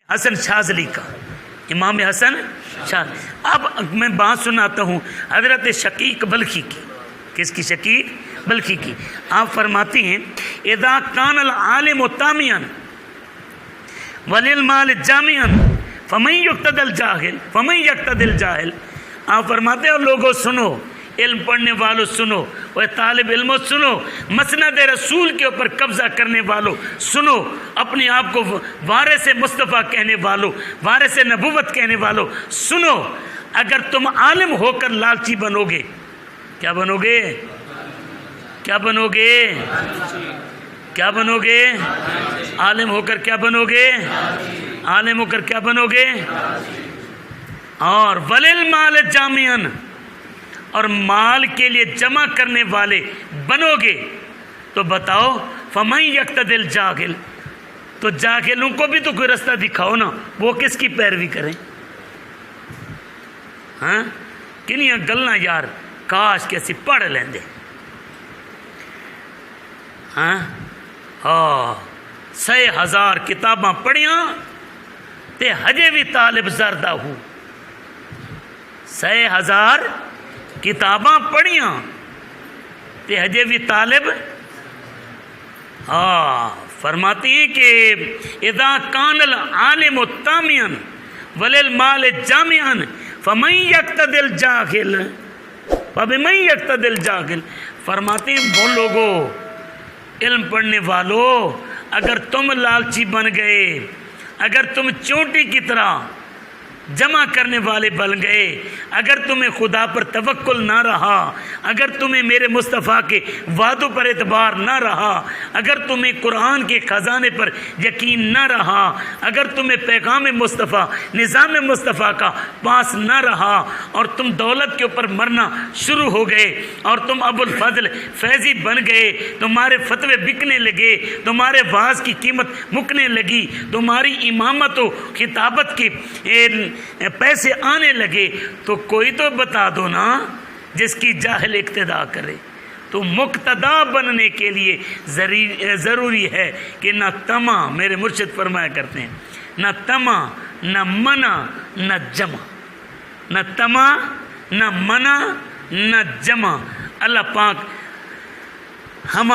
حسن شاذلی کا، امام حسن شاذلی۔ اب میں بات سناتا ہوں حضرت شقیق بلخی کی۔ کس کی؟ شقیق بلخی کی۔ آپ فرماتی ہیں اذا کان العالم تامیاً وللمال جامعاً فمن یقتدی الجاہل۔ آپ فرماتے ہیں لوگوں سنو، علم پڑھنے والوں سنو، اور طالب علموں سنو، مسند رسول کے اوپر قبضہ کرنے والوں سنو، اپنے آپ کو وارث مصطفیٰ کہنے والوں، وارث نبوت کہنے والوں سنو، اگر تم عالم ہو کر لالچی بنو گے، کیا بنو گے؟ کیا بنو گے؟ کیا بنو گے؟ عالم ہو کر کیا بنو گے؟ عالم ہو کر کیا بنو گے؟ اور وللمال جامعاً، اور مال کے لیے جمع کرنے والے بنو گے، تو بتاؤ فمن یقتدی الجاہل، تو جاہلوں کو بھی تو کوئی رستہ دکھاؤ نا، وہ کس کی پیروی کریں؟ ہاں کنیاں گلنا یار کاش کہ اسی پڑھ لیندے۔ ہاں 6,000 کتاباں پڑھیاں تے ہجے بھی طالب زردہ ہوں۔ 6,000 کتاباں پڑھیاں تے ہجے بھی طالب فرماتی ہیں کہ اذا کان العالم تامیاً وللمال جامعاً فمن یقتدی الجاہل فبمن یقتدی الجاہل۔ فرماتے ہیں وہ لوگوں، علم پڑھنے والوں، اگر تم لالچی بن گئے، اگر تم چونٹی کی طرح جمع کرنے والے بن گئے، اگر تمہیں خدا پر توکل نہ رہا، اگر تمہیں میرے مصطفیٰ کے وعدوں پر اعتبار نہ رہا، اگر تمہیں قرآن کے خزانے پر یقین نہ رہا، اگر تمہیں پیغام مصطفیٰ، نظام مصطفیٰ کا پاس نہ رہا، اور تم دولت کے اوپر مرنا شروع ہو گئے، اور تم ابو الفضل فیضی بن گئے، تمہارے فتوے بکنے لگے، تمہارے واعظ کی قیمت مکنے لگی، تمہاری امامت و خطابت کے پیسے آنے لگے، تو کوئی تو بتا دو نا جس کی جاہل اقتدا کرے۔ تو مقتدا بننے کے لیے ضروری ہے کہ نہ طمع، میرے مرشد فرمایا کرتے ہیں، نہ طمع، نہ منع، نہ جمع، نہ طمع، نہ منع، نہ جمع۔ اللہ پاک ہم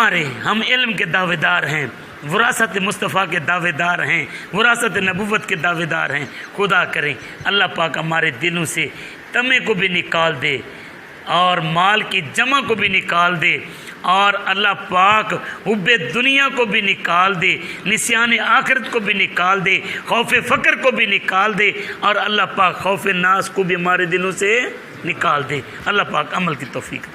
علم کے دعوے دار ہیں، وراثت مصطفیٰ کے دعوے دار ہیں، وراثت نبوت کے دعوے دار ہیں۔ خدا کریں اللہ پاک ہمارے دلوں سے طمع کو بھی نکال دے، اور مال کی جمع کو بھی نکال دے، اور اللہ پاک حب دنیا کو بھی نکال دے، نسیان آخرت کو بھی نکال دے، خوف فقر کو بھی نکال دے، اور اللہ پاک خوف ناس کو بھی ہمارے دلوں سے نکال دے۔ اللہ پاک عمل کی توفیق